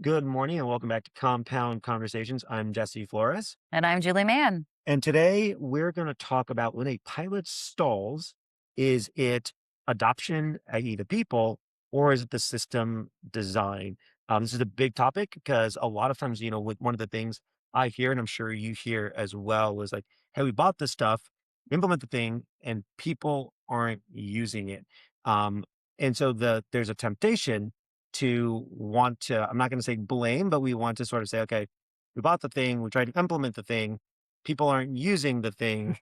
Good morning and welcome back to Compound Conversations. I'm Jesse Flores. And I'm Julie Mann. And today we're going to talk about when a pilot stalls, is it adoption, i.e., the people, or is it the system design? This is a big topic because a lot of times, with one of the things I hear, and I'm sure you hear as well, is like, hey, we bought this stuff, implement the thing, and people aren't using it. Um, and so there's a temptation to want to, I'm not going to say blame, but we want to sort of say, okay, we bought the thing, we tried to implement the thing, people aren't using the thing.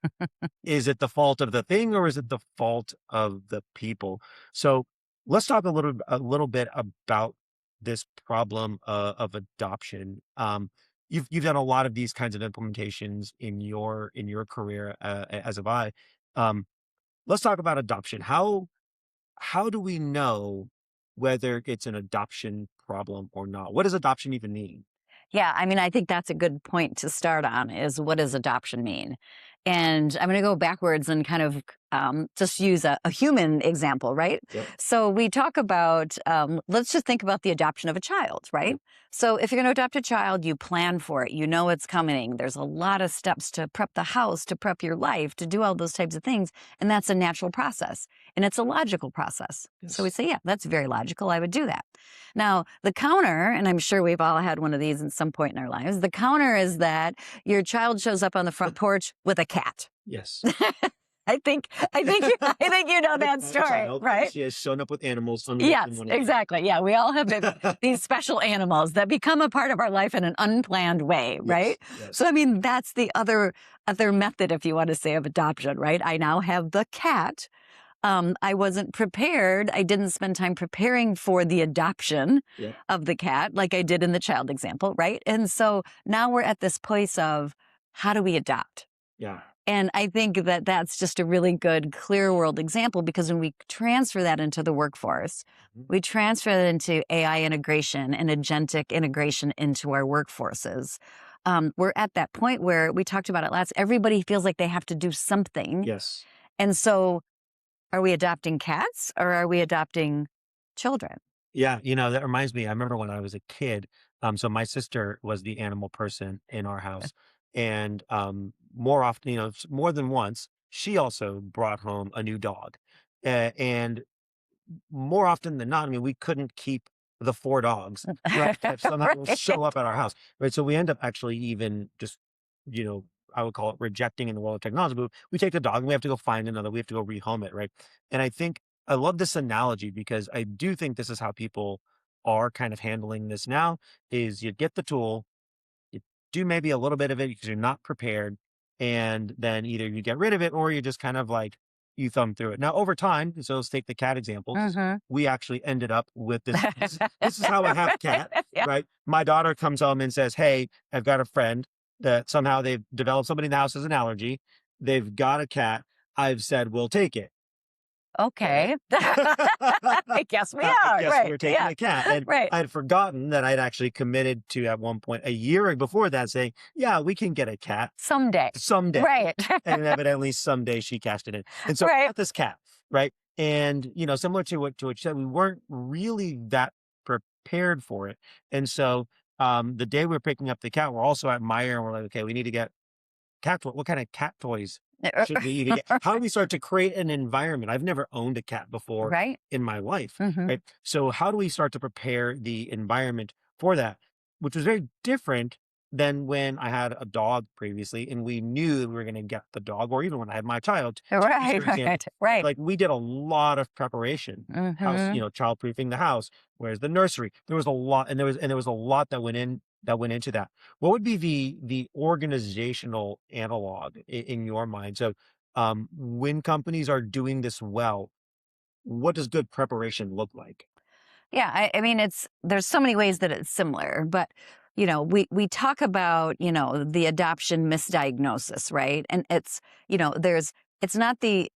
Is it the fault of the thing or is it the fault of the people? So let's talk a little bit about this problem of adoption. You've done a lot of these kinds of implementations in your career, as have I. Um, let's talk about adoption. How do we know whether it's an adoption problem or not? What does adoption even mean? Yeah, I mean, I think that's a good point to start on is what does adoption mean? And I'm going to go backwards and kind of just use a human example, right? Yep. So we talk about, let's just think about the adoption of a child, right? So if you're going to adopt a child, you plan for it. You know it's coming. There's a lot of steps to prep the house, to prep your life, to do all those types of things. And that's a natural process. And it's a logical process. So we Yes. say, yeah, that's very logical. I would do that. Now, the counter, and I'm sure we've all had one of these at some point in our lives, the counter is that your child shows up on the front porch with a cat. Yes. I think you know that A story, child, right? she has shown up with animals unlike in Yes, one of them. exactly. Yeah, we all have these special animals that become a part of our life in an unplanned way, Yes, right? yes. So, I mean, that's the other method, if you want to say, of adoption, right? I now have the cat. I wasn't prepared. I didn't spend time preparing for the adoption Yep. of the cat like I did in the child example, right? And so now we're at this place of how do we adopt? Yeah. And I think that that's just a really good clear world example because when we transfer that into the workforce, Mhm. we transfer that into AI integration and agentic integration into our workforces. We're at that point where we talked about it last. Everybody feels like they have to do something. Yes. And so are we adopting cats or are we adopting children? Yeah, that reminds me, I remember when I was a kid, so my sister was the animal person in our house, and, more often, more than once, she also brought home a new dog, and more often than not, I mean, we couldn't keep the 4 dogs, right, that somehow will show Right. up at our house, right? So we end up actually even just, you know, I would call it rejecting in the world of technology, but we take the dog and we have to go find another, we have to go rehome it, right? And I think I love this analogy because I do think this is how people are kind of handling this now, is you get the tool, you do maybe a little bit of it because you're not prepared, and then either you get rid of it or you just kind of like you thumb through it. Now, over time, so let's take the cat example because Mhm. we actually ended up with this. This is how I have a cat, Yeah. right? My daughter comes home and says, "Hey, I've got a friend that somehow they've developed somebody in the house has an allergy. They've got a cat. I've said we'll take it." Okay. Okay. I guess we I are. guess Right. we're taking Yeah. a cat. And Right. I had forgotten that I'd actually committed to at one point a year before that saying, yeah, we can get a cat Someday. someday. Right. And evidently someday she cashed it in. And so I Right. got this cat, right? And similar to what you said, we weren't really that prepared for it. And so the day we were picking up the cat, we're also at Meyer and we're like, okay, we need to get what kind of cat toys should we even get? How do we start to create an environment? I've never owned a cat before Right. in my life, Mhm. right? So how do we start to prepare the environment for that? Which was very different than when I had a dog previously and we knew that we were going to get the dog, or even when I had my child, to use Right. your example. Right. Right. Like we did a lot of preparation, house, Mhm. child proofing the house. Where's the nursery? There was a lot, and there was a lot that went into that. What would be the organizational analog in your mind? So, when companies are doing this well, what does good preparation look like? Yeah, I mean, there's so many ways that it's similar, but we talk about the adoption misdiagnosis, right? And there's it's not the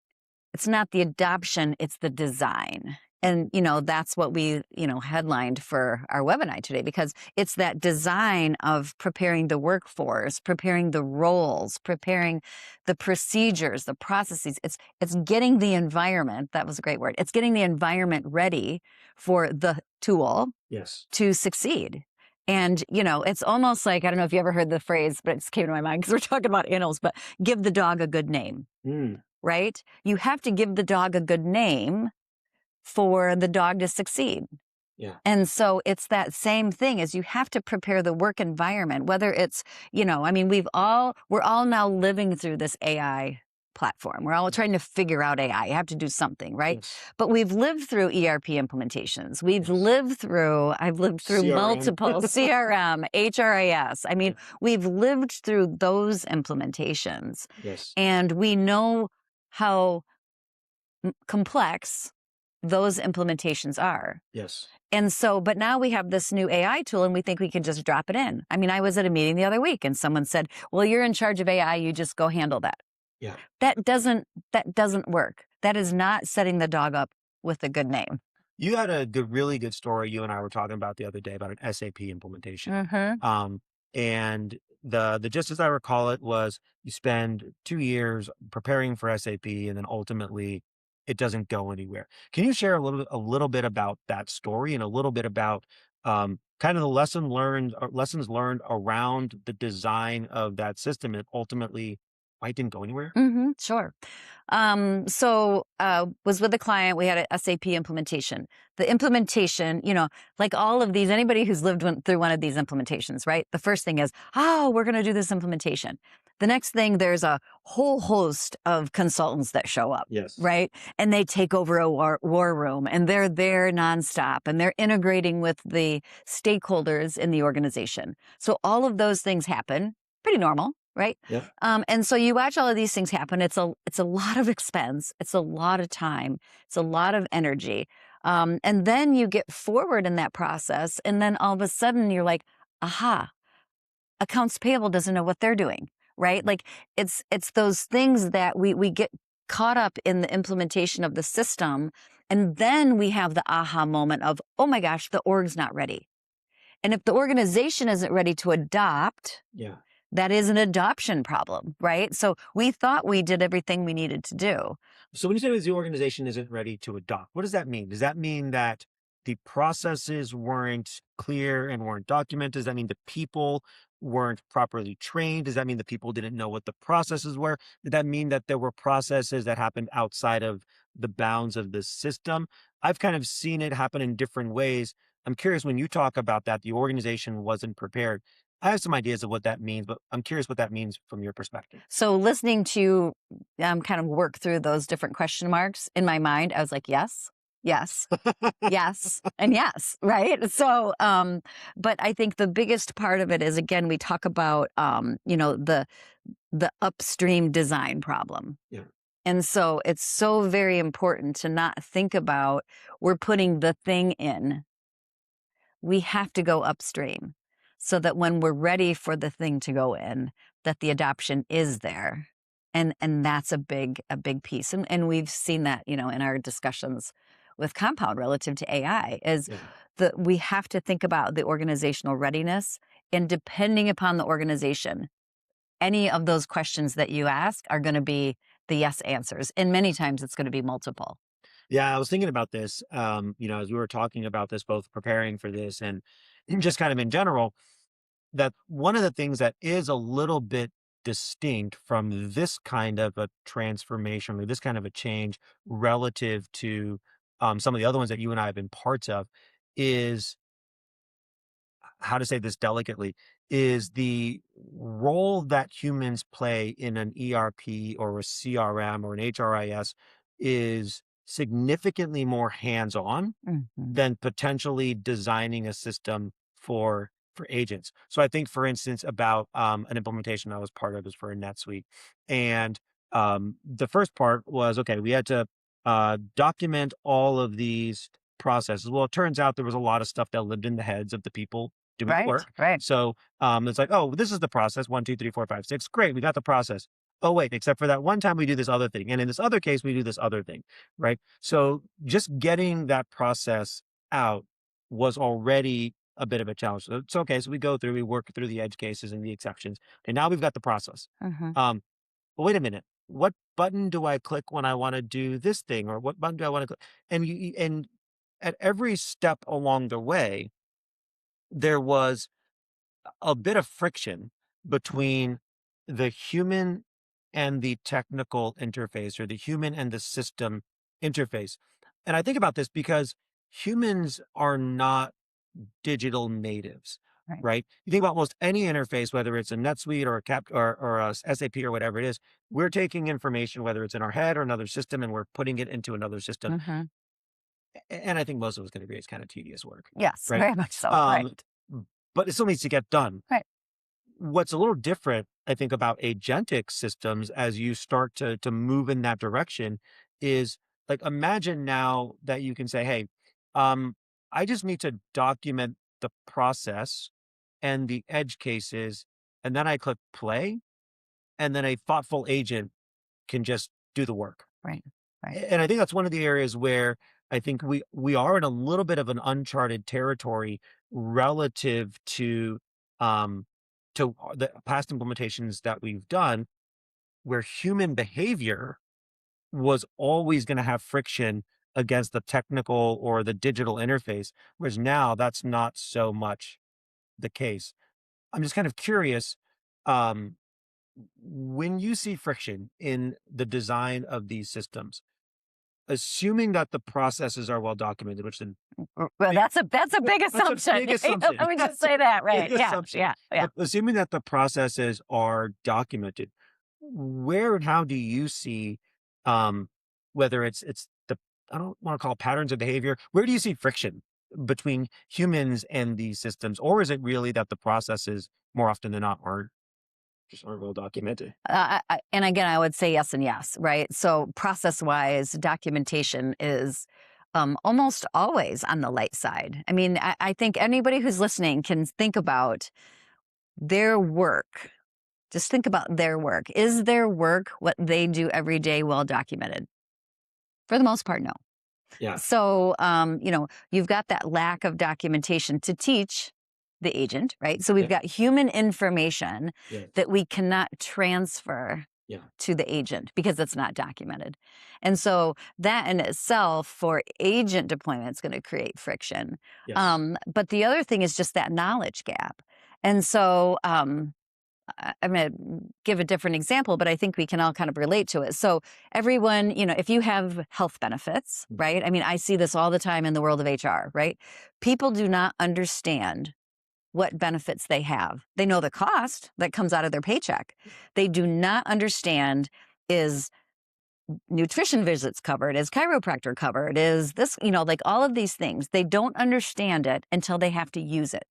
it's not the adoption, it's the design. And, that's what we, headlined for our webinar today, because it's that design of preparing the workforce, preparing the roles, preparing the procedures, the processes. It's getting the environment. That was a great word. It's getting the environment ready for the tool Yes. to succeed. And, it's almost like, I don't know if you ever heard the phrase, but it just came to my mind because we're talking about animals, but give the dog a good name, Mm, right? You have to give the dog a good name for the dog to succeed. yeah. And so it's that same thing as you have to prepare the work environment, whether it's, I mean, we're all now living through this AI platform. We're all trying to figure out AI. You have to do something, right? Yes. But we've lived through ERP implementations. Yes. I've lived through CRM. multiple CRM, HRIS. I mean, Yeah. we've lived through those implementations Yes. and we know how complex those implementations are. Yes. And so, but now we have this new AI tool and we think we can just drop it in. I mean, I was at a meeting the other week and someone said, "Well, you're in charge of AI, you just go handle that." Yeah. That doesn't work. That is not setting the dog up with a good name. You had a really good story you and I were talking about the other day about an SAP implementation. Mhm. Um, and the gist as I recall it was you spend 2 years preparing for SAP and then ultimately it doesn't go anywhere. Can you share a little bit about that story and a little bit about kind of the lessons learned around the design of that system and ultimately why it didn't go anywhere? Mhm. Sure. Was with a client. We had a SAP implementation. The implementation, like all of these, anybody who's through one of these implementations, right? The first thing is, oh, we're going to do this implementation. The next thing, there's a whole host of consultants that show up, Yes. right? And they take over a war room and they're there nonstop and they're integrating with the stakeholders in the organization. So all of those things happen pretty normal, right? Yeah. And so you watch all of these things happen. It's a lot of expense. It's a lot of time. It's a lot of energy. And then you get forward in that process, and then all of a sudden you're like, aha, accounts payable doesn't know what they're doing, right? Like it's those things that we get caught up in the implementation of the system, and then we have the aha moment of, oh my gosh, the org's not ready. And if the organization isn't ready to adopt, Yeah. that is an adoption problem, right? So we thought we did everything we needed to do. So when you say the organization isn't ready to adopt, what does that mean? Does that mean that the processes weren't clear and weren't documented? Does that mean the people weren't properly trained? Does that mean the people didn't know what the processes were? Did that mean that there were processes that happened outside of the bounds of the system? I've kind of seen it happen in different ways. I'm curious when you talk about that, the organization wasn't prepared. I have some ideas of what that means, but I'm curious what that means from your perspective. So listening to kind of work through those different question marks in my mind, I was like, yes, yes, yes, and yes, right? So, but I think the biggest part of it is, again, we talk about, the upstream design problem. Yeah. And so it's so very important to not think about we're putting the thing in. We have to go upstream so that when we're ready for the thing to go in, that the adoption is there. And that's a big piece. And we've seen that, in our discussions with Compound relative to AI is Yeah. that we have to think about the organizational readiness, and depending upon the organization, any of those questions that you ask are going to be the yes answers. And many times it's going to be multiple. Yeah, I was thinking about this, as we were talking about this, both preparing for this and just kind of in general, that one of the things that is a little bit distinct from this kind of a transformation or this kind of a change relative to some of the other ones that you and I have been parts of is how to say this delicately is the role that humans play in an ERP or a CRM or an HRIS is significantly more hands-on Mhm. than potentially designing a system for agents. So I think, for instance, about an implementation I was part of is for a NetSuite, and the first part was okay. We had to document all of these processes. Well, it turns out there was a lot of stuff that lived in the heads of the people doing the Right, work. right. So it's like, oh, this is the process. One, two, three, four, five, six. Great, we got the process. Oh, wait, except for that one time we do this other thing. And in this other case, we do this other thing. Right. So just getting that process out was already a bit of a challenge. So it's okay. So we go through, we work through the edge cases and the exceptions. And now we've got the process. Mhm. Um, but wait a minute. What button do I click when I want to do this thing? Or what button do I want to click? And at every step along the way, there was a bit of friction between the human and the technical interface, or the human and the system interface. And I think about this because humans are not digital natives, Right. right? You think about almost any interface, whether it's a NetSuite or a SAP or whatever it is, we're taking information, whether it's in our head or another system, and we're putting it into another system. Hmm. And I think most of it's going to agree it's kind of tedious work, Yes, right? very much so. Right. Um, but it still needs to get done. Right. What's a little different, I think, about agentic systems as you start to move in that direction is, like, imagine now that you can say, hey, um, I just need to document the process and the edge cases, and then I click play, and then a thoughtful agent can just do the work. Right. Right. And I think that's one of the areas where I think we are in a little bit of an uncharted territory relative um to the past implementations that we've done, where human behavior was always going to have friction against the technical or the digital interface, whereas now that's not so much the case. I'm just kind of curious, um, when you see friction in the design of these systems, assuming that the processes are well documented, which then Well, big that's a big that's a assumption. big assumption. Let me just That's a say that. big Right. Yeah. assumption. Yeah. Yeah. But assuming that the processes are documented, where and how do you see, um, whether it's the, I don't want to call it patterns of behavior, where do you see friction between humans and these systems? Or is it really that the processes more often than not aren't well documented? And again, I would say yes and yes, right? So process wise, documentation is almost always on the light side. I mean, I think anybody who's listening can think about their work. Just think about their work. Is their work, what they do every day, well documented? For the most part, no. Yeah. So, you've got that lack of documentation to teach the agent, right? So we've Yeah. got human information Yeah. that we cannot transfer Yeah. to the agent because it's not documented. And so that in itself for agent deployment is going to create friction. Yes. But the other thing is just that knowledge gap. And so, I'm going to give a different example, but I think we can all kind of relate to it. So, everyone, if you have health benefits, Mhm. right? I mean, I see this all the time in the world of HR, right? People do not understand what benefits they have. They know the cost that comes out of their paycheck. They do not understand, is nutrition visits covered? Is chiropractor covered? Is this, like all of these things? They don't understand it until they have to use it.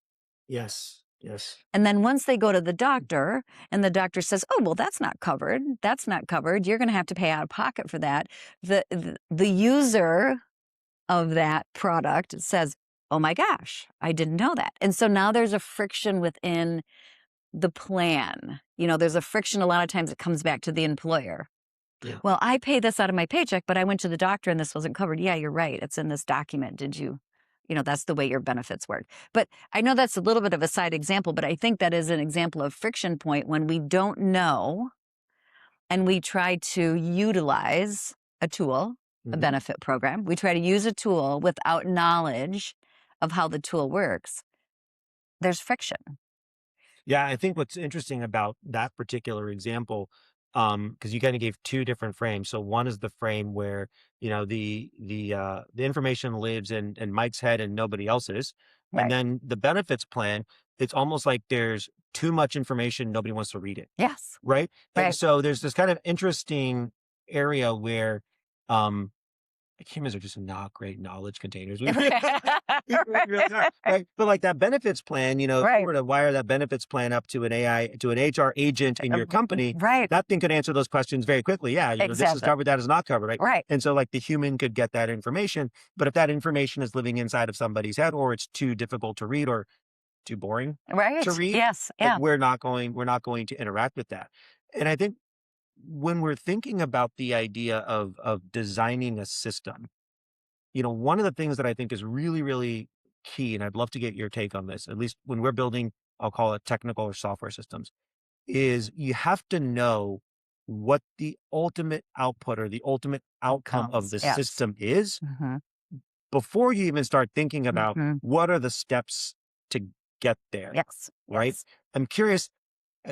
Yes. Yes. And then once they go to the doctor and the doctor says, "Oh, well, that's not covered. That's not covered. You're going to have to pay out of pocket for that." The user of that product says, "Oh my gosh, I didn't know that." And so now there's a friction within the plan. There's a friction a lot of times it comes back to the employer. Yeah. Well, I pay this out of my paycheck, but I went to the doctor and this wasn't covered. Yeah, you're right. It's in this document. Did you? That's the way your benefits work. But I know that's a little bit of a side example, but I think that is an example of friction point when we don't know and we try to utilize a tool, a Mhm. benefit program. We try to use a tool without knowledge of how the tool works. There's friction. Yeah, I think what's interesting about that particular example, because you kind of gave two different frames. So one is the frame where the information lives in Mike's head and nobody else's, and Right. then the benefits plan. It's almost like there's too much information, nobody wants to read it, Yes. right? And Right. so there's this kind of interesting area where um, humans are just not great knowledge containers. We really are, right? But like that benefits plan, if you Right. were to wire that benefits plan up to an AI, to an HR agent in your company, Right. that thing could answer those questions very quickly. Yeah, this is Exactly. covered, that is not covered, right? Right. And so like the human could get that information, but if that information is living inside of somebody's head, or it's too difficult to read, or too boring to Right. read, Yes. like Yeah. we're not going to interact with that. And I think when we're thinking about the idea of designing a system, one of the things that I think is really, really key, and I'd love to get your take on this, at least when we're building, I'll call it technical or software systems, is you have to know what the ultimate output or the ultimate outcome of Outcomes. the Yes. system is Mhm. before you even start thinking about Mhm. what are the steps to get there, Yes. right? Yes. I'm curious,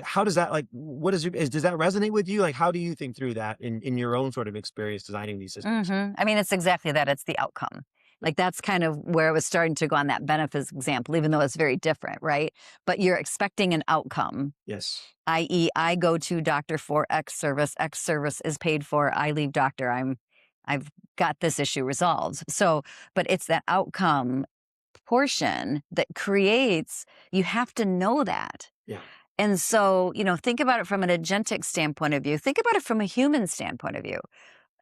how does that, like, what does that resonate with you? Like, how do you think through that in your own sort of experience designing these systems? I mean, it's exactly that. It's the outcome. Yeah. Like that's kind of where it was starting to go on that benefits example, even though it's very different, right? But you're expecting an outcome, Yes. i.e., I go to doctor for X service is paid for, I leave doctor, I've got this issue resolved. So, but it's that outcome portion that creates, you have to know that. Yeah. And so, think about it from an agentic standpoint of view. Think about it from a human standpoint of view.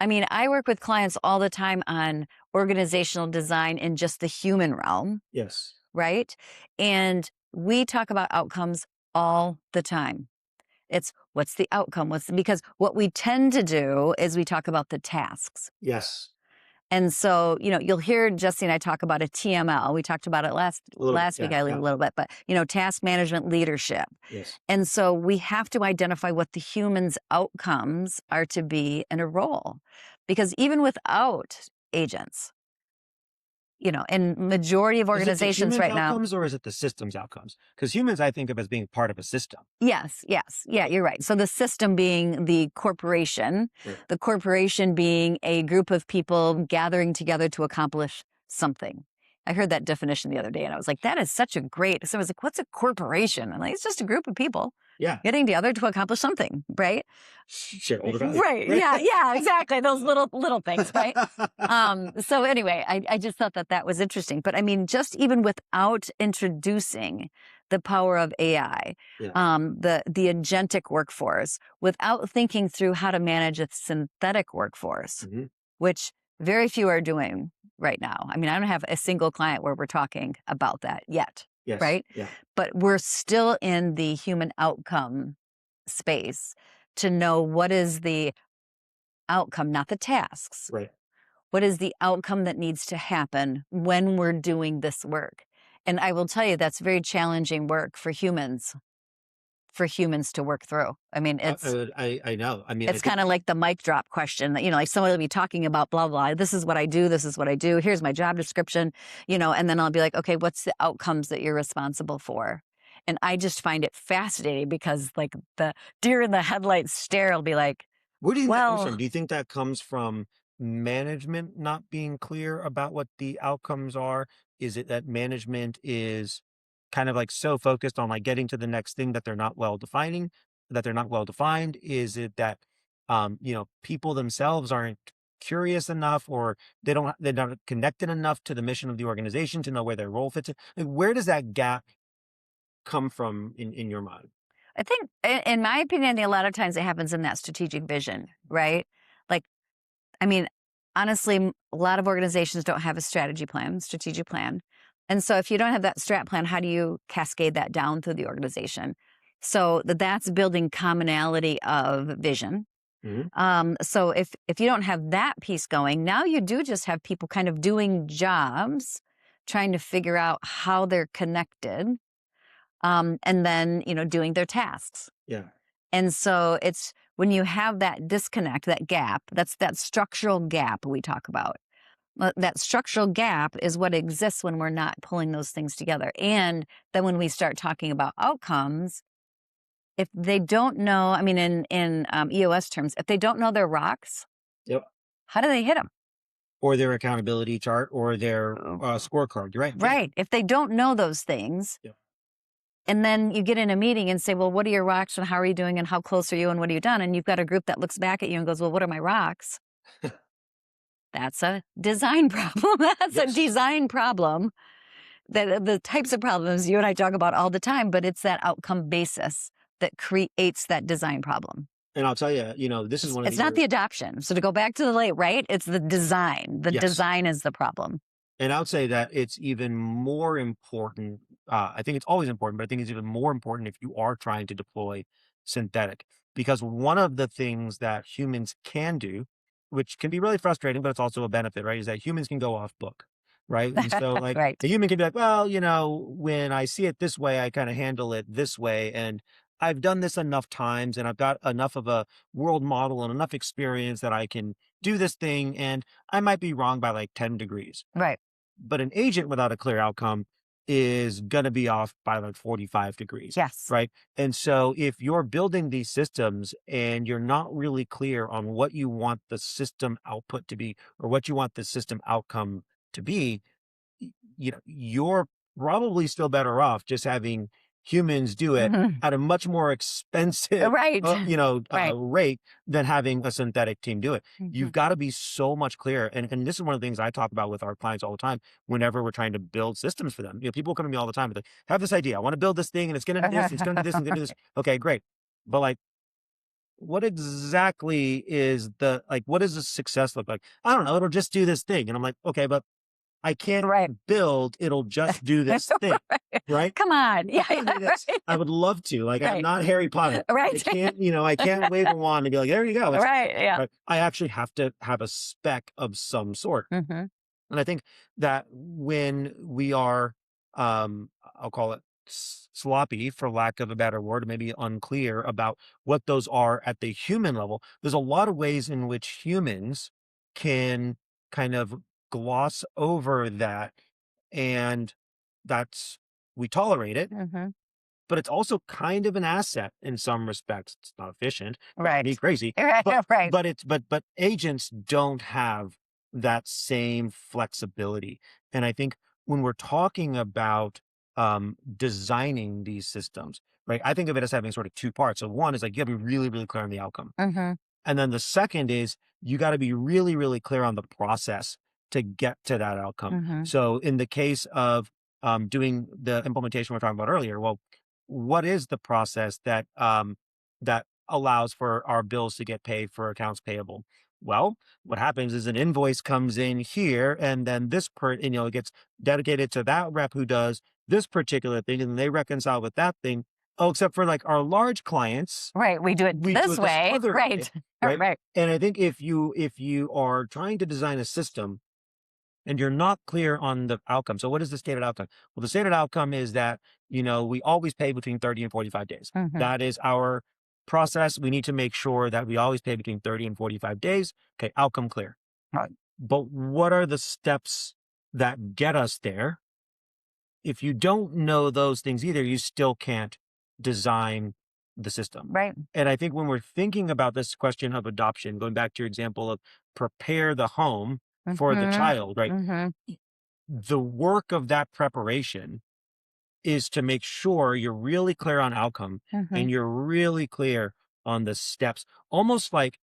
I mean, I work with clients all the time on organizational design in just the human realm, Yes. right? And we talk about outcomes all the time. It's what's the outcome? Because what we tend to do is we talk about the tasks. Yes. And so, you'll hear Jesse and I talk about a TML. We talked about it last A little bit. last week, Yeah. I believe Yeah. a little bit, but task management leadership. Yes. And so we have to identify what the human's outcomes are to be in a role. Because even without agents, in majority of Is it the organizations human's right now. outcomes or is it the system's outcomes? Because humans, I think of as being part of a system. Yes, yes. Yeah, you're right. So the system being Right. the corporation being a group of people gathering together to accomplish something. I heard that definition the other day and I was like, that is such a great. So I was like, what's a corporation? I'm like, it's just a group of people Yeah. getting together to accomplish something, right? Shareholder value. Right. Right. Yeah, yeah, exactly. Those little things, right? So anyway, I just thought that that was interesting. But I mean, just even without introducing the power of AI, Yeah. the agentic workforce, without thinking through how to manage a synthetic workforce, Hmm. which very few are doing right now. I mean, I don't have a single client where we're talking about that yet, Yes. right? Yeah. But we're still in the human outcome space to know what is the outcome, not the tasks. Right. What is the outcome that needs to happen when we're doing this work? And I will tell you, that's very challenging work for humans to work through. I mean, I know. I mean, I it's think kind of like the mic drop question that, like someone will be talking about blah, blah, this is what I do. This is what I do. Here's my job description, and then I'll be like, okay, what's the outcomes that you're responsible for? And I just find it fascinating because like the deer in the headlights stare, I'll be like, where do you think that comes from? well, Do you think that comes from management not being clear about what the outcomes are? Is it that management is kind of like so focused on like getting to the next thing that they're not well defining, that they're not well defined? Is it that people themselves aren't curious enough or they're not connected enough to the mission of the organization to know where their role fits in? Like, where does that gap come from in your mind? I think, in my opinion, a lot of times it happens in that strategic vision, right? Like, I mean, honestly, a lot of organizations don't have a strategic plan. And so if you don't have that strat plan, how do you cascade that down through the organization? So that's building commonality of vision. Hmm. So if you don't have that piece going, now you do just have people kind of doing jobs, trying to figure out how they're connected, and then doing their tasks. Yeah. And so it's when you have that disconnect, that gap, that's that structural gap we talk about. That structural gap is what exists when we're not pulling those things together. And then when we start talking about outcomes, if they don't know, I mean, in EOS terms, if they don't know their rocks, Yep. how do they hit them? Or their accountability chart or their scorecard. You're right. Yeah. Right. If they don't know those things, Yeah. and then you get in a meeting and say, well, what are your rocks and how are you doing and how close are you and what have you done? And you've got a group that looks back at you and goes, well, what are my rocks? That's a design problem. That's a Yes. design problem. The types of problems you and I talk about all the time, but it's that outcome basis that creates that design problem. And I'll tell you, this is one of It's the not the areas. adoption. So to go back to the late, right? It's the design. The Yes. design is the problem. And I would say that it's even more important. I think it's always important, but I think it's even more important if you are trying to deploy synthetic. Because one of the things that humans can do, which can be really frustrating, but it's also a benefit, right? Is that humans can go off book, right? And so, like, Right. a human can be like, well, when I see it this way, I kind of handle it this way. And I've done this enough times and I've got enough of a world model and enough experience that I can do this thing. And I might be wrong by like 10 degrees. Right. But an agent without a clear outcome is going to be off by like 45 degrees, Yes. right? And so if you're building these systems and you're not really clear on what you want the system output to be or what you want the system outcome to be, you're probably still better off just having humans do it Mhm. at a much more expensive, Right. Right. rate than having a synthetic team do it. You've Mhm. got to be so much clearer. And this is one of the things I talk about with our clients all the time whenever we're trying to build systems for them. People come to me all the time with like, have this idea. I want to build this thing and it's going to do this, it's going to do this, and it's going to do this. Okay, great. But like, what exactly is what does the success look like? I don't know. It'll just do this thing. And I'm like, okay, but I can't Right. build, it'll just do this thing, Right. right? Come on. Yeah, I mean, yeah, I right. would love to. Like, I'm Right. not Harry Potter. I Right. can't, I can't wave a wand and be like, there you go. Right, yeah. Right. I actually have to have a spec of some sort. Mhm. And I think that when we are, I'll call it sloppy, for lack of a better word, maybe unclear about what those are at the human level, there's a lot of ways in which humans can kind of gloss over that. And that's, we tolerate it, Mhm. but it's also kind of an asset in some respects. It's not efficient, drives me Right. crazy, Right, but right. but agents don't have that same flexibility. And I think when we're talking about designing these systems, right? I think of it as having sort of two parts. So one is like you have to be really, really clear on the outcome. Mhm. And then the second is you got to be really, really clear on the process to get to that outcome. Mhm. So in the case of doing the implementation we are talking about earlier, well, what is the process that allows for our bills to get paid for accounts payable? Well, what happens is an invoice comes in here, and then it gets dedicated to that rep who does this particular thing, and they reconcile with that thing. Oh, except for like our large clients, Right, we do it we do this it this way. other way, Right. right? Right. And I think if you are trying to design a system and you're not clear on the outcome. So what is the stated outcome? Well, the stated outcome is that, we always pay between 30 and 45 days. Mhm. That is our process. We need to make sure that we always pay between 30 and 45 days. Okay, outcome clear. Right. But what are the steps that get us there? If you don't know those things either, you still can't design the system. Right. And I think when we're thinking about this question of adoption, going back to your example of prepare the home for the Mhm. child, right? Mhm. The work of that preparation is to make sure you're really clear on outcome Mhm. and you're really clear on the steps, almost like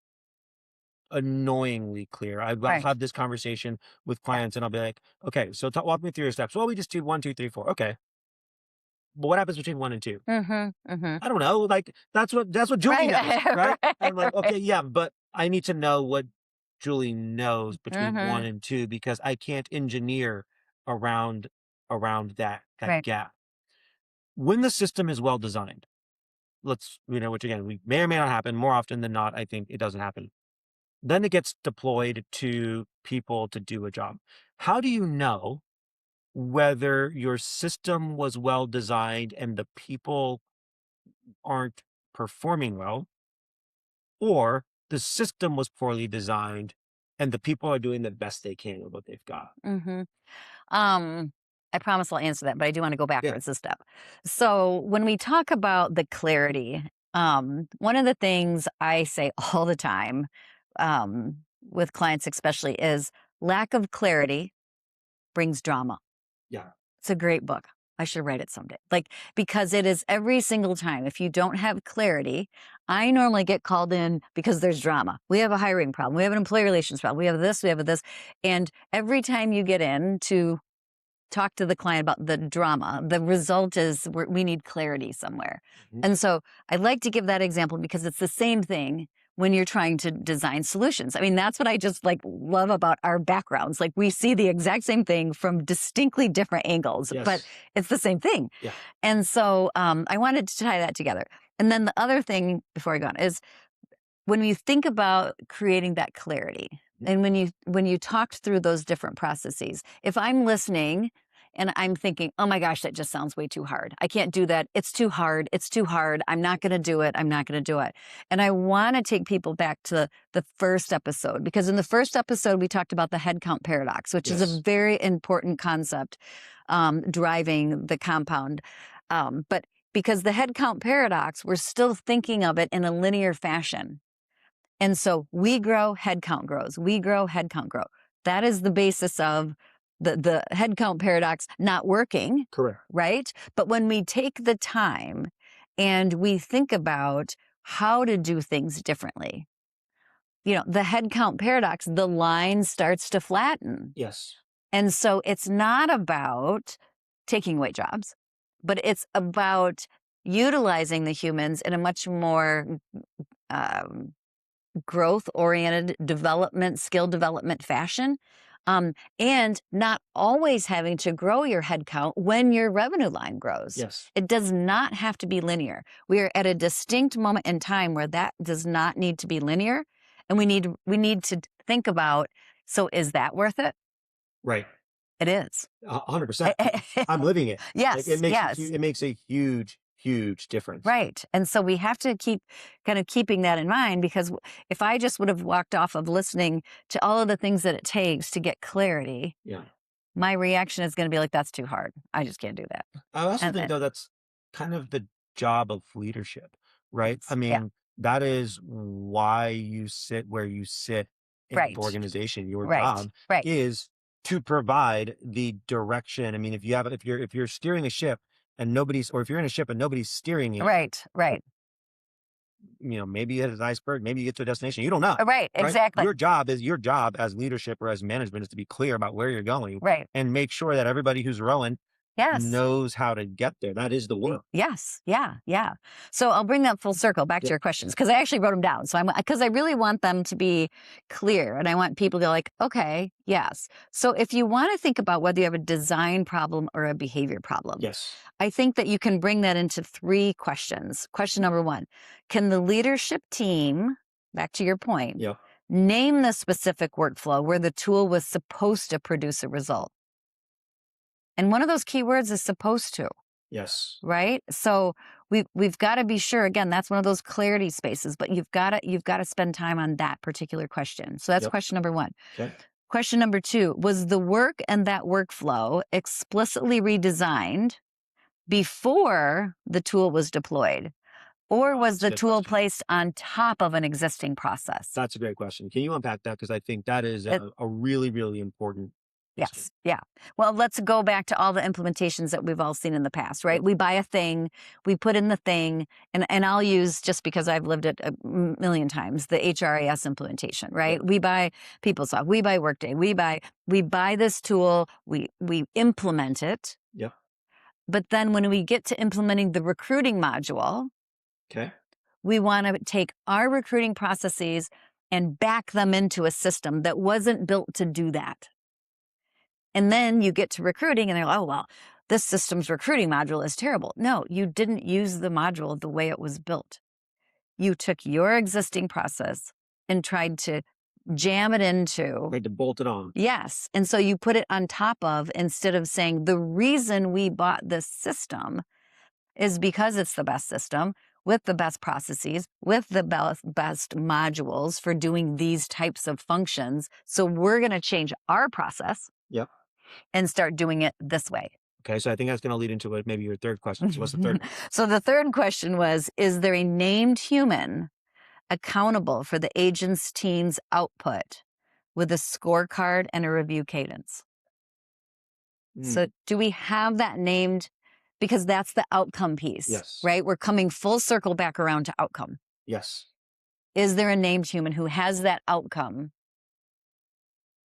annoyingly clear. I'll Right. have this conversation with Yeah. clients and I'll be like, okay, so walk me through your steps. Well, we just do one, two, three, four. Okay. But what happens between one and two? Mhm. Mhm. I don't know. Like that's what Julie Right. knows, right? Right, I'm like, right. okay, yeah, but I need to know what Julie knows between one Mhm. and two because I can't engineer around that Right. gap. When the system is well designed, which again, we may or may not happen. More often than not, I think it doesn't happen. Then it gets deployed to people to do a job. How do you know whether your system was well designed and the people aren't performing well, or the system was poorly designed and the people are doing the best they can with what they've got? Mhm. Um, I promise I'll answer that, but I do wanna go Yeah. backwards a step. So, when we talk about the clarity, one of the things I say all the time, with clients especially, is lack of clarity brings drama. Yeah. It's a great book. I should write it someday. Like, because it is every single time. If you don't have clarity, I normally get called in because there's drama. We have a hiring problem. We have an employee relations problem. We have this, we have this. And every time you get in to talk to the client about the drama, the result is we need clarity somewhere. Mhm. And so I like to give that example because it's the same thing when you're trying to design solutions. I mean, that's what I just like love about our backgrounds. Like we see the exact same thing from distinctly different angles, but Yes. it's the same thing. Yeah. And so I wanted to tie that together. And then the other thing before I go on is when you think about creating that clarity Mhm. and when you talked through those different processes, if I'm listening and I'm thinking, oh my gosh, that just sounds way too hard, I can't do that, it's too hard, it's too hard, I'm not going to do it, I'm not going to do it. And I want to take people back to the first episode, because in the first episode we talked about the head count paradox, which is a Yes. very important concept. driving the compound. But because the head count paradox, we're still thinking of it in a linear fashion. And so we grow, head count grows. We grow, head count grow. That is the basis of the head count paradox not working, Correct. right? But when we take the time and we think about how to do things differently, the head count paradox, the line starts to flatten. Yes. And so it's not about taking away jobs, but it's about utilizing the humans in a much more um, growth oriented skill development fashion. And not always having to grow your headcount when your revenue line grows. Yes. It does not have to be linear. We are at a distinct moment in time where that does not need to be linear. And we need to think about, so is that worth it? Right. It is. 100%. I'm living it. Like Yes, yes. it makes a huge, huge difference. Right. And so we have to keep kind of keeping that in mind, because if I just would have walked off of listening to all of the things that it takes to get clarity, Yeah. my reaction is going to be like, that's too hard. I just can't do that. I also And think though that's kind of the job of leadership, right? I yeah, mean, that is why you sit where you sit in the right, organization. Your right, job right, is to provide the direction. I mean, if you're steering a ship and nobody's, or if you're in a ship and nobody's steering it, right, right, maybe you hit an iceberg, maybe you get to a destination. You don't know, right, right? exactly. Your job as leadership or as management is to be clear about where you're going Right. and make sure that everybody who's rowing Yes. knows how to get there. That is the work. Yes. Yeah. Yeah. So I'll bring that full circle back to Yep. your questions, because I actually wrote them down. So because I really want them to be clear, and I want people to go like, okay, yes. So if you want to think about whether you have a design problem or a behavior problem, Yes. I think that you can bring that into 3 questions. Question number 1, can the leadership team, back to your point, Yep. name the specific workflow where the tool was supposed to produce a result? And one of those keywords is supposed to. Yes. Right? So we've got to be sure, again, that's one of those clarity spaces, but you've got to spend time on that particular question. So that's Yep. question number 1. Okay. Question number 2, was the work and that workflow explicitly redesigned before the tool was deployed? Or Oh, was that's a the good tool question. placed on top of an existing process? That's a great question. Can you unpack that? Because I think that is a really, really important piece of it. Yes. Yeah. Well, let's go back to all the implementations that we've all seen in the past, right? Yep. We buy a thing, we put in the thing, and I'll use, just because I've lived it a million times, the HRIS implementation, right? Yep. We buy PeopleSoft, we buy Workday, we buy this tool, we implement it, Yep. but then when we get to implementing the recruiting module, Okay. we want to take our recruiting processes and back them into a system that wasn't built to do that. And then you get to recruiting and they're like, oh, well, this system's recruiting module is terrible. No, you didn't use the module the way it was built. You took your existing process and tried to jam it into. Right, to bolt it on. Yes. And so you put it on top of, instead of saying the reason we bought this system is because it's the best system with the best processes, with the best modules for doing these types of functions. So we're going to change our process Yep. and start doing it this way. Okay. So I think that's going to lead into maybe your third question. So what's the third? So the third question was, is there a named human accountable for the agent's team's output with a scorecard and a review cadence? So do we have that named? Because that's the outcome piece, Yes. right? We're coming full circle back around to outcome. Yes. Is there a named human who has that outcome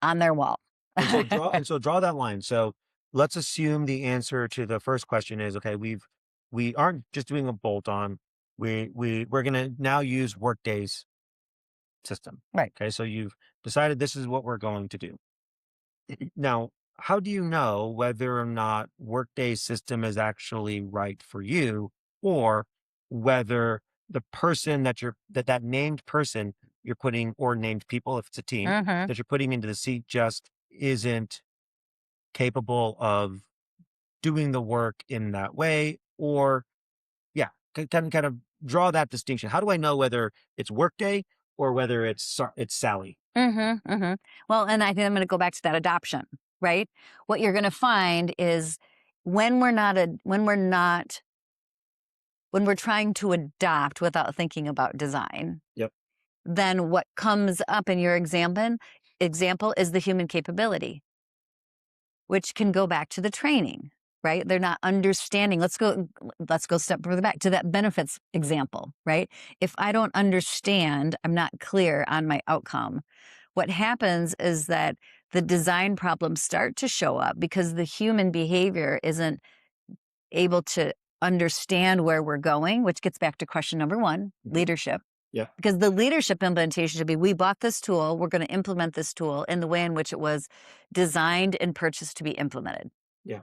on their wall? And so draw that line. So let's assume the answer to the first question is, okay, we aren't just doing a bolt on. We're gonna now use Workday's system. Right. Okay. So you've decided this is what we're going to do. Now, how do you know whether or not Workday's system is actually right for you, or whether the person that named person you're putting, or named people, if it's a team Mm-hmm. that you're putting into the seat, just isn't capable of doing the work in that way? Or yeah, kind of draw that distinction. How do I know whether it's Workday or whether it's Sally? Mm-hmm. Mm-hmm. Well, and I think I'm going to go back to that adoption, right? What you're going to find is when we're not a, when we're trying to adopt without thinking about design, Yep. then what comes up in your example is the human capability, which can go back to the training, right? They're not understanding. Let's go step further back to that benefits example, right? If I don't understand, I'm not clear on my outcome. What happens is that the design problems start to show up because the human behavior isn't able to understand where we're going, which gets back to question number one, Hmm. leadership. Yeah. Because the leadership implementation should be, we bought this tool, we're going to implement this tool in the way in which it was designed and purchased to be implemented. Yeah.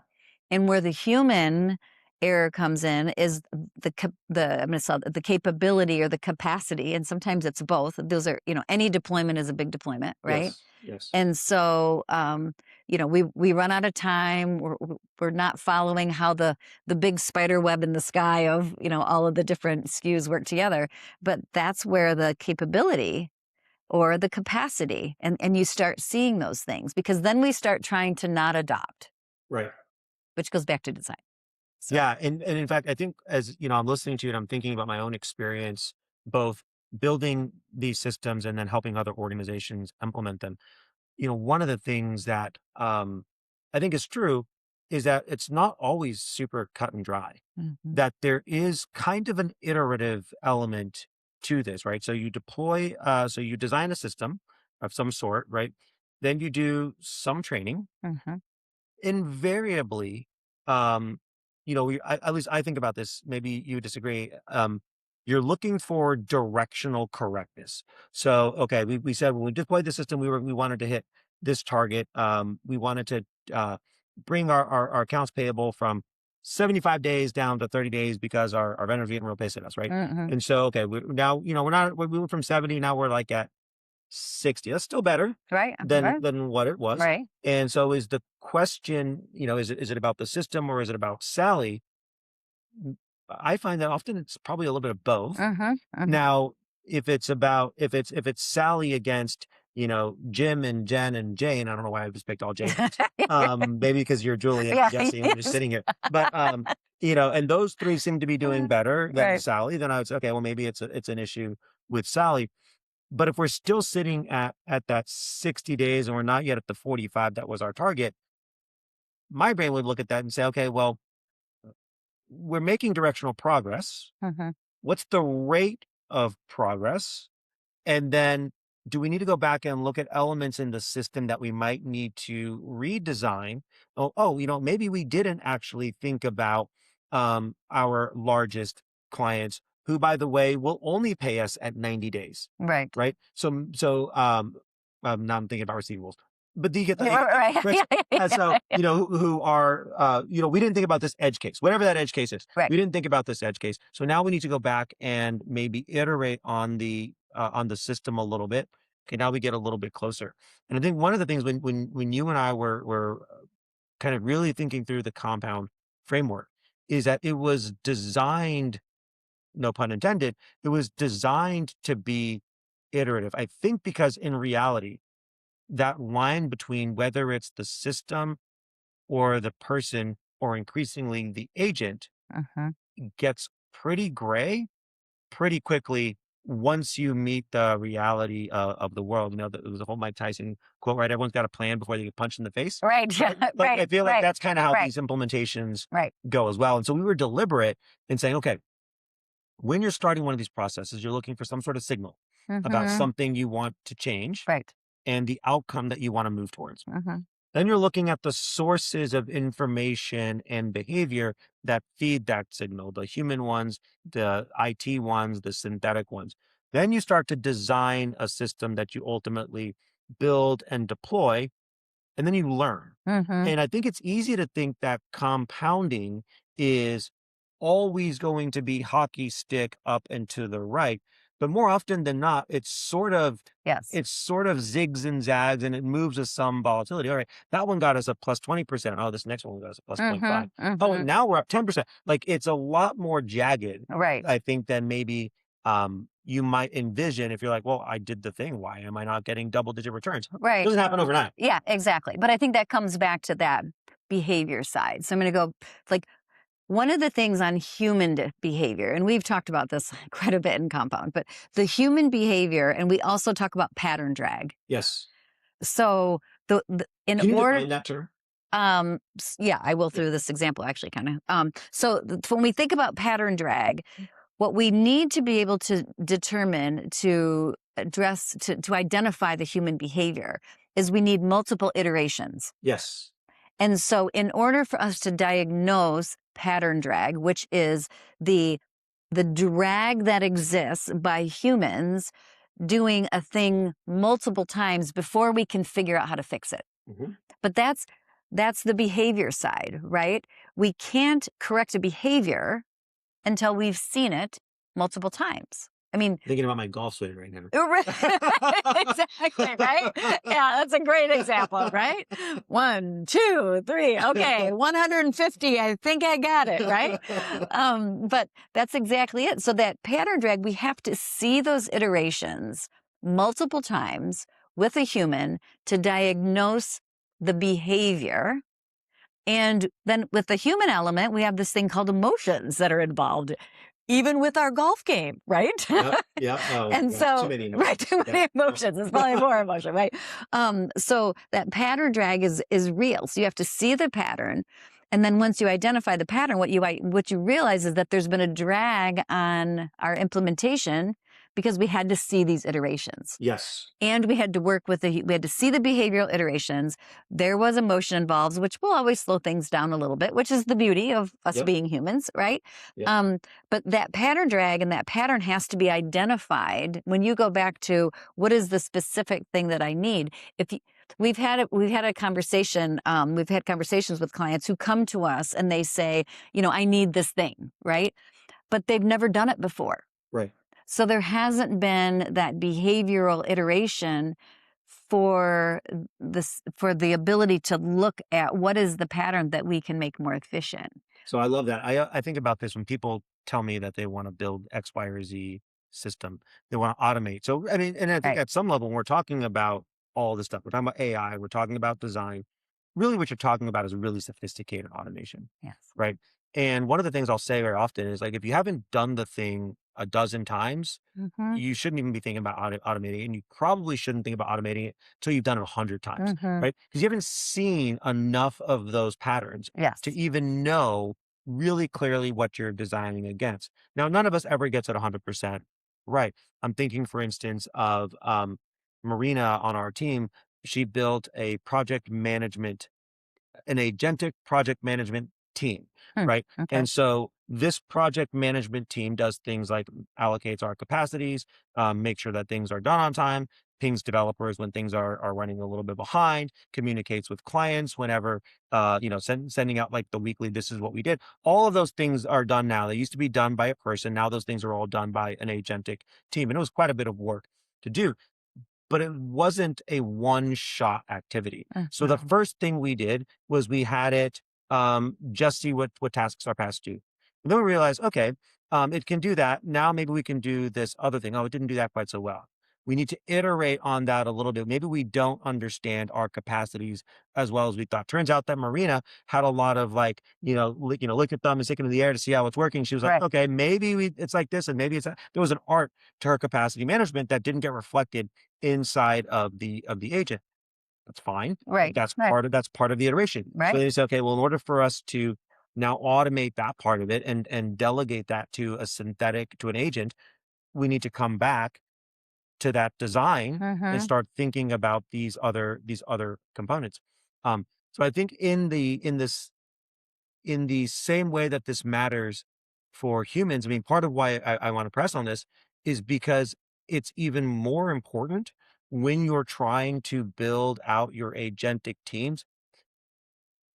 And where the human error comes in is I'm going to call it the capability or the capacity, and sometimes it's both. Those are, any deployment is a big deployment, right? Yes. Yes. And so, we run out of time. We're not following how the big spider web in the sky of all of the different SKUs work together. But that's where the capability or the capacity, and you start seeing those things, because then we start trying to not adopt, Right. which goes back to design. So, Yeah, and in fact, I think as I'm listening to you and I'm thinking about my own experience, both building these systems and then helping other organizations implement them. One of the things that I think is true is that it's not always super cut and dry. mhm, That there is kind of an iterative element to this, right? So you deploy, so you design a system of some sort, right? Then you do some training. mhm, Invariably, at least I think about this, maybe you disagree. You're looking for directional correctness. So, okay, we said when we deployed the system, we wanted to hit this target. We wanted to bring our accounts payable from 75 days down to 30 days because our vendors getting real pissed at us, right? mhm. And so, okay, now, we're not, we went from 70, now we're like at 60. That's still better Right, than right, what it was. right. And so is the question, is it about the system or is it about Sally? Mm, I find that often it's probably a little bit of both. Mhm, mhm. Now, if it's Sally against, Jim and Jen and Jane, I don't know why I just picked all J names. Maybe because you're Julie and Yeah, Jesse and we're just yes. sitting here. But and those three seem to be doing better than Right. Sally, then I would say, okay, well, maybe it's an issue with Sally. But if we're still sitting at that 60 days and we're not yet at the 45 that was our target, my brain would look at that and say, okay, well, we're making directional progress. Mhm. What's the rate of progress? And then do we need to go back and look at elements in the system that we might need to redesign? Maybe we didn't actually think about our largest clients, who, by the way, will only pay us at 90 days, Right. right? Now I'm thinking about receivables, but do you get Yeah, the, right, right. right? Yeah, yeah, And so, yeah, yeah. who are, we didn't think about this edge case, whatever that edge case is. Right. We didn't think about this edge case. So now we need to go back and maybe iterate on the system a little bit. Okay, now we get a little bit closer. And I think one of the things when you and I were kind of really thinking through the compound framework is that it was designed, no pun intended, it was designed to be iterative. I think because in reality, that line between whether it's the system or the person or increasingly the agent Mhm. gets pretty gray pretty quickly once you meet the reality of the world. There was a whole Mike Tyson quote, right? Everyone's got a plan before they get punched in the face. Right, So yeah, I right, feel like right, that's kind of how right, these implementations right. go as well. And so we were deliberate in saying, okay, when you're starting one of these processes, you're looking for some sort of signal about Mhm. something you want to change Right. and the outcome that you want to move towards. Mhm. Then you're looking at the sources of information and behavior that feed that signal, the human ones, the IT ones, the synthetic ones. Then you start to design a system that you ultimately build and deploy, and then you learn. Mhm. And I think it's easy to think that compounding is always going to be hockey stick up and to the right. But more often than not, Yes. it's sort of zigs and zags and it moves with some volatility. All right, that one got us a plus 20%. Oh, this next one got us a plus zero point 0.5. Mhm, Oh, and mhm. now we're up 10%. Like it's a lot more jagged, Right. I think, than maybe you might envision if you're like, well, I did the thing. Why am I not getting double digit returns? Right. Doesn't happen overnight. Yeah, exactly. But I think that comes back to that behavior side. So I'm going to go like one of the things on human behavior, and we've talked about this quite a bit in Compound, but the human behavior, and we also talk about pattern drag. Yes. So in Can you order, define that term? yeah, I will Yeah. through this example actually kind of. When we think about pattern drag, what we need to be able to determine to address to identify the human behavior is we need multiple iterations. Yes. And so in order for us to diagnose pattern drag, which is the drag that exists by humans doing a thing multiple times before we can figure out how to fix it. Mhm. But that's the behavior side, right? We can't correct a behavior until we've seen it multiple times. I mean, Thinking about my golf swing right now. exactly, right? Yeah, that's a great example, right? 1, 2, 3. Okay, 150. I think I got it, right? But that's exactly it. So that pattern drag, we have to see those iterations multiple times with a human to diagnose the behavior. And then with the human element, we have this thing called emotions that are involved, even with our golf game, right? Yep. Yep. Oh, And yeah. Too so, many right, emotions. too Yeah. many emotions. It's probably more emotion, right? So that pattern drag is real. So you have to see the pattern, and then once you identify the pattern, what you realize is that there's been a drag on our implementation because we had to see these iterations. Yes. And we had to work with we had to see the behavioral iterations. There was emotion involved, which will always slow things down a little bit, which is the beauty of us Yep. being humans, right? Yep. But that pattern drag and that pattern has to be identified when you go back to what is the specific thing that I need. If you, we've had a conversation, we've had conversations with clients who come to us and they say, I need this thing, right? But they've never done it before. Right. So there hasn't been that behavioral iteration for for the ability to look at what is the pattern that we can make more efficient. So I love that. I think about this when people tell me that they want to build X, Y, or Z system. They want to automate. So I mean, and I think Right. at some level, when we're talking about all this stuff, we're talking about AI, we're talking about design. Really, what you're talking about is really sophisticated automation, Yes. right? And one of the things I'll say very often is like, if you haven't done the thing a dozen times, Mm-hmm. you shouldn't even be thinking about automating it. And you probably shouldn't think about automating it until you've done it 100 times, Mm-hmm. right? Because you haven't seen enough of those patterns to Yes. even know really clearly what you're designing against. Now, none of us ever gets it 100% right. I'm thinking, for instance, of Marina on our team. She built a project management an agentic project management team, Hmm. right? Okay. And so this project management team does things like allocates our capacities, make sure that things are done on time, pings developers when things are running a little bit behind, communicates with clients whenever, sending out like the weekly, this is what we did. All of those things are done now. They used to be done by a person. Now those things are all done by an agentic team. And it was quite a bit of work to do, but it wasn't a one shot activity. So the Mhm. first thing we did was we had it just see what tasks are passed to. And then we realized, okay, it can do that. Now maybe we can do this other thing. Oh, it didn't do that quite so well. We need to iterate on that a little bit. Maybe we don't understand our capacities as well as we thought. Turns out that Marina had a lot of like, look at them and stick it in the air to see how it's working. She was like, Right. okay, maybe it's like this, and maybe there was an art to her capacity management that didn't get reflected inside of the agent. That's fine. But Right. Right. that's part of the iteration. So Right. they say, okay, well, in order for us to now automate that part of it and delegate that to an agent, we need to come back to that design and Mm-hmm. start thinking about these other components. So I think in the same way that this matters for humans, I mean, part of why I want to press on this is because it's even more important when you're trying to build out your agentic teams,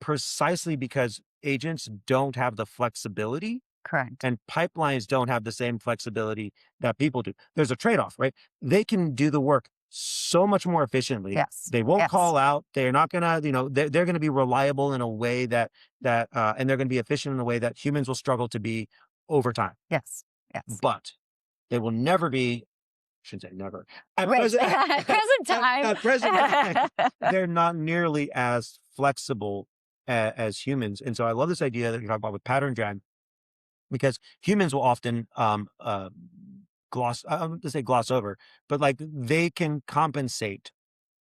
precisely because agents don't have the flexibility Correct. and pipelines don't have the same flexibility that people do. There's a trade-off, right? They can do the work so much more efficiently. Yes. They won't Yes. call out. They're not gonna, they're gonna be reliable in a way and they're gonna be efficient in a way that humans will struggle to be over time. Yes. Yes. But They will never be, shouldn't say never. At Right. present, Present time. at present time, they're not nearly as flexible as humans. And so I love this idea that you're talking about with pattern drag, because humans will often gloss, I don't want to say gloss over, but like they can compensate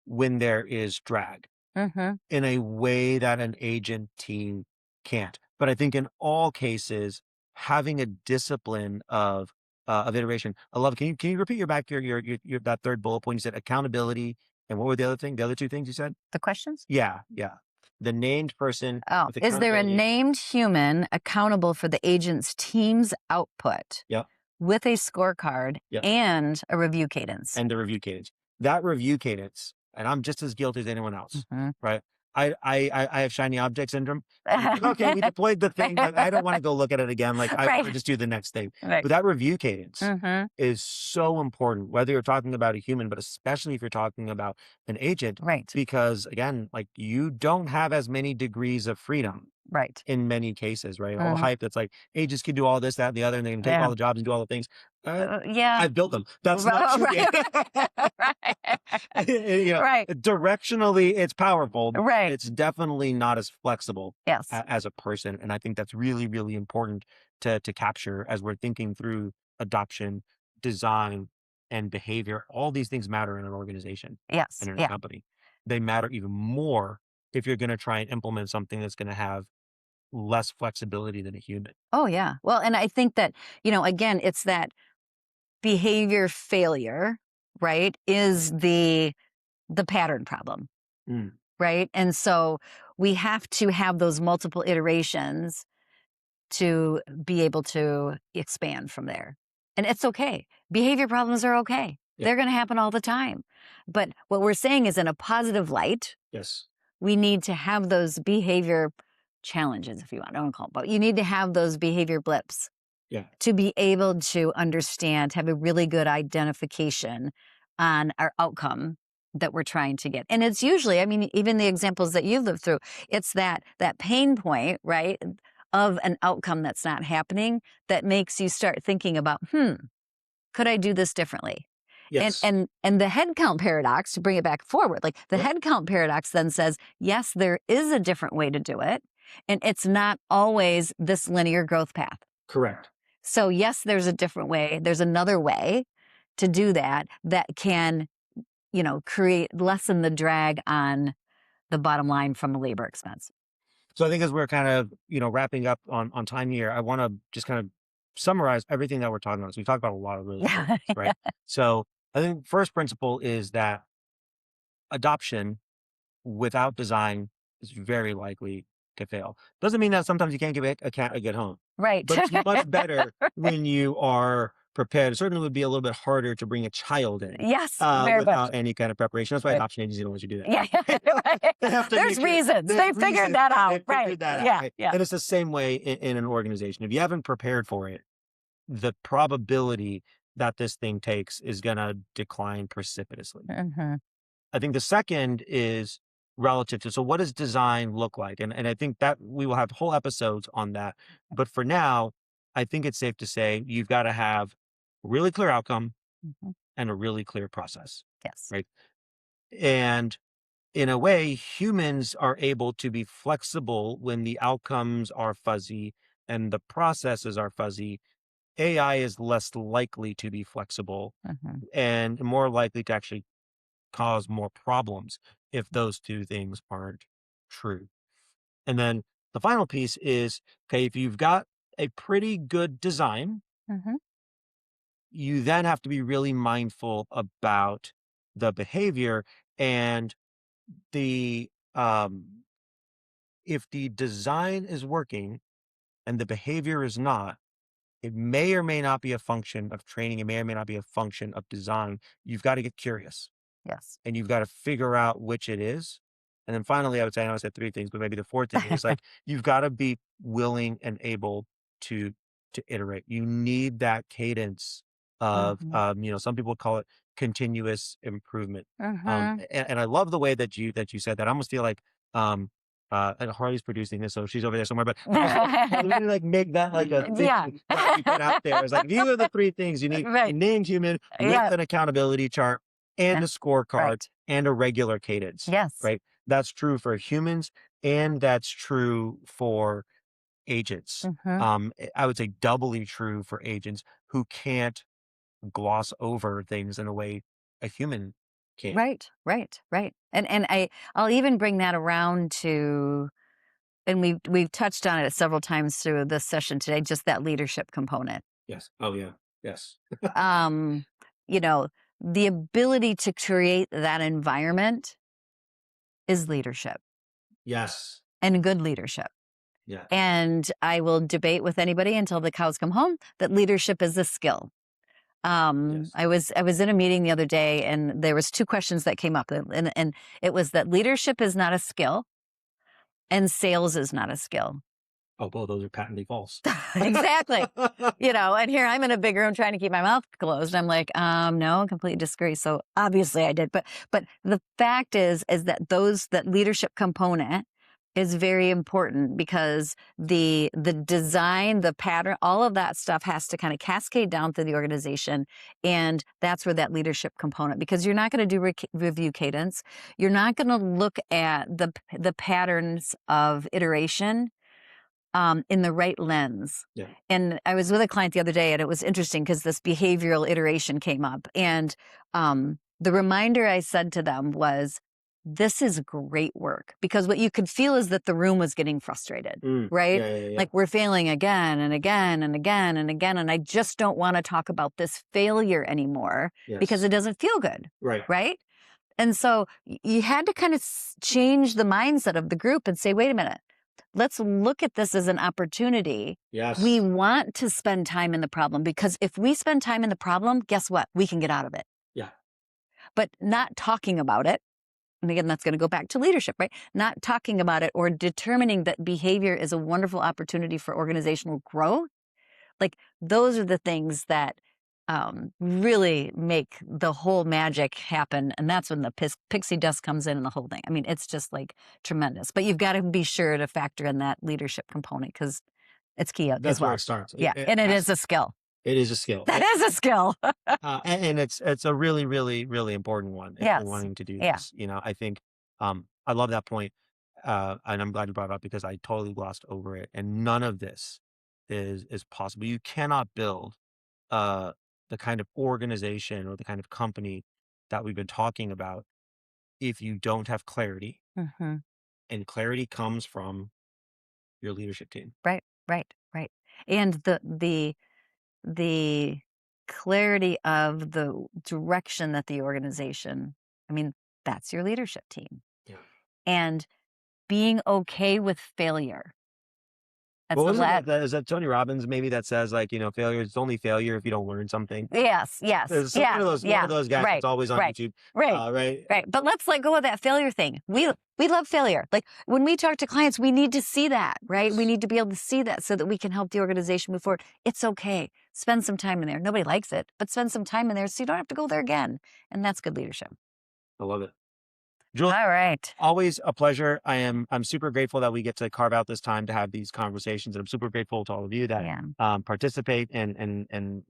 when there is drag Mhm. in a way that an agent team can't. But I think in all cases, having a discipline of iteration. I love. Can you repeat your that third bullet point? You said accountability, and what were the other thing? The other two things you said? The questions? Yeah, yeah. The named person Oh, with is there a accountability. named human accountable for the agent's team's output Yeah, with a scorecard yeah. and a review cadence? And the review cadence. That review cadence, and I'm just as guilty as anyone else, Mhm. right? I have shiny object syndrome. So it's like, okay, we deployed the thing, but I don't want to go look at it again. Like I want to Right. just do the next thing. Right. But that review cadence Mhm. is so important, whether you're talking about a human, but especially if you're talking about an agent, Right. because again, like you don't have as many degrees of freedom Right. in many cases, right? All the Mhm. hype that's like, agents can do all this, that, and the other, and they can take all Yeah. the jobs and do all the things. Yeah. I've built them. That's not true Right. yet. Right. You know, Right. directionally, it's powerful. Right. It's definitely not as flexible Yes. as a person, and I think that's really, really important to capture as we're thinking through adoption, design, and behavior. All these things matter in an organization Yes. and in a Yeah. company. They matter even more if you're going to try and implement something that's going to have less flexibility than a human. Oh, yeah. Well, and I think that, again, it's that behavior failure, right, is the pattern problem, Mm, right? And so we have to have those multiple iterations to be able to expand from there. And it's okay. Behavior problems are okay. yeah. They're going to happen all the time. But what we're saying is in a positive light, Yes. we need to have those behavior challenges, if you want. I don't call them, but you need to have those behavior blips Yeah. to be able to understand, have a really good identification on our outcome that we're trying to get. And it's usually, I mean, even the examples that you've lived through, it's that pain point, right, of an outcome that's not happening that makes you start thinking about, could I do this differently? And Yes. and and the head count paradox, to bring it back forward, like the Yep. head count paradox then says, yes, there is a different way to do it. And it's not always this linear growth path. Correct. So, yes, there's a different way. There's another way to do that that can, create lessen the drag on the bottom line from a labor expense. So I think as we're kind of, wrapping up on time here, I want to just kind of summarize everything that we're talking about. So we talked about a lot of really cool Yeah. things, right? So I think first principle is that adoption without design is very likely to fail. Doesn't mean that sometimes you can't give a cat a good home, Right. but it's much better when you are prepared. It certainly would be a little bit harder to bring a child in Yes, very much. without any kind of preparation. That's why Right. adoption agencies don't want you to do Yeah, yeah, that. right. They have to There's make sure reasons. there's They figured reasons that they out. Right. figured that out, Yeah, right? yeah. And it's the same way in an organization. If you haven't prepared for it, the probability that this thing takes is going to decline precipitously. Mhm. I think the second is relative to, so what does design look like? And I think that we will have whole episodes on that. But for now, I think it's safe to say you've got to have a really clear outcome Mhm. and a really clear process, Yes. right? And in a way, humans are able to be flexible when the outcomes are fuzzy and the processes are fuzzy. AI is less likely to be flexible Mhm. and more likely to actually cause more problems if those two things aren't true. And then the final piece is, okay, if you've got a pretty good design, Mhm. you then have to be really mindful about the behavior and the if the design is working and the behavior is not, it may or may not be a function of training, it may or may not be a function of design. You've got to get curious Yes. and you've got to figure out which it is. And then finally, I would say, I know I said three things, but maybe the fourth thing is like you've got to be willing and able to iterate. You need that cadence of Mhm. some people call it continuous improvement. Mhm. And I love the way that you said that. I almost feel like and Harley's producing this, so she's over there somewhere. But I was like, "Oh, we need to like make that like a Yeah. thing that we put out there." It's like these are the three things you need: a Right. named human with Yeah. an accountability chart and Yeah. a scorecard Right. and a regular cadence. Yes. Right? That's true for humans, and that's true for agents. Hmm. I would say doubly true for agents who can't gloss over things in a way a human can. Right. Right. Right. And I'll even bring that around to, and we've touched on it several times through this session today, just that leadership component. Yes. Oh yeah. Yes. Um, you know, the ability to create that environment is leadership, Yes. and good leadership. Yeah. And I will debate with anybody until the cows come home that leadership is a skill. Yes. I was in a meeting the other day, and there was two questions that came up, and it was that leadership is not a skill and sales is not a skill. Oh, well, those are patently false. Exactly. And here I'm in a big room trying to keep my mouth closed. I'm like, no, completely disagree. So obviously I did. But the fact is that that leadership component is very important, because the design, the pattern, all of that stuff has to kind of cascade down through the organization. And that's where that leadership component, because you're not going to do review cadence. You're not going to look at the patterns of iteration in the right lens. Yeah. And I was with a client the other day, and it was interesting because this behavioral iteration came up. And the reminder I said to them was, this is great work, because what you could feel is that the room was getting frustrated, Mm. right? Yeah. Yeah. Yeah. Like, we're failing again and again and again and again. And I just don't want to talk about this failure anymore because Yes. it doesn't feel good, Right. right? And so you had to kind of change the mindset of the group and say, wait a minute, let's look at this as an opportunity. We Yes. want to spend time in the problem, because if we spend time in the problem, guess what? We can get out of it. Yeah. But not talking about it, and again, that's going to go back to leadership, right? Not talking about it or determining that behavior is a wonderful opportunity for organizational growth. Like, those are the things that really make the whole magic happen. And that's when the pixie dust comes in and the whole thing. I mean, it's just like tremendous. But you've got to be sure to factor in that leadership component, because it's key as That's where well. it starts. Yeah. And it Has is a skill. it is a skill. That is a skill. And it's a really, really, really important one if you're Yes. wanting to do Yeah. this. I think I love that point. And I'm glad you brought it up because I totally glossed over it. And none of this is possible. You cannot build uh the kind of organization or the kind of company that we've been talking about if you don't have clarity. Hmm. And clarity comes from your leadership team. Right. Right. Right. And the clarity of the direction that the organization, I mean, that's your leadership team. Yeah. And being okay with failure. That's What the was it last. is that Tony Robbins maybe that says like, failure is only failure if you don't learn something? Yes, yes, There's one yeah, of those one of yeah. those guys Right, that's always on right, YouTube. right, Right? right. But let's let go of that failure thing. We love failure. Like, when we talk to clients, we need to see that, right? We Yes. need to be able to see that so that we can help the organization move forward. It's okay. Spend some time in there. Nobody likes it, but spend some time in there so you don't have to go there again. And that's good leadership. I love it. Julie, All right. always a pleasure. I'm super grateful that we get to carve out this time to have these conversations. And I'm super grateful to all of you that Yeah. participate and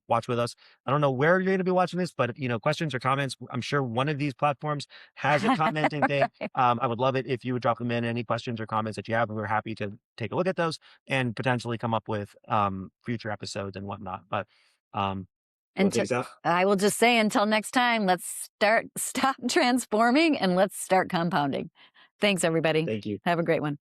watch with us. I don't know where you're going to be watching this, but questions or comments, I'm sure one of these platforms has a commenting thing. Right. I would love it if you would drop them in, any questions or comments that you have, and we're happy to take a look at those and potentially come up with future episodes and whatnot. But you want to Until take us out? I will just say, until next time, let's stop transforming and let's start compounding. Thanks, everybody. Thank you. Have a great one.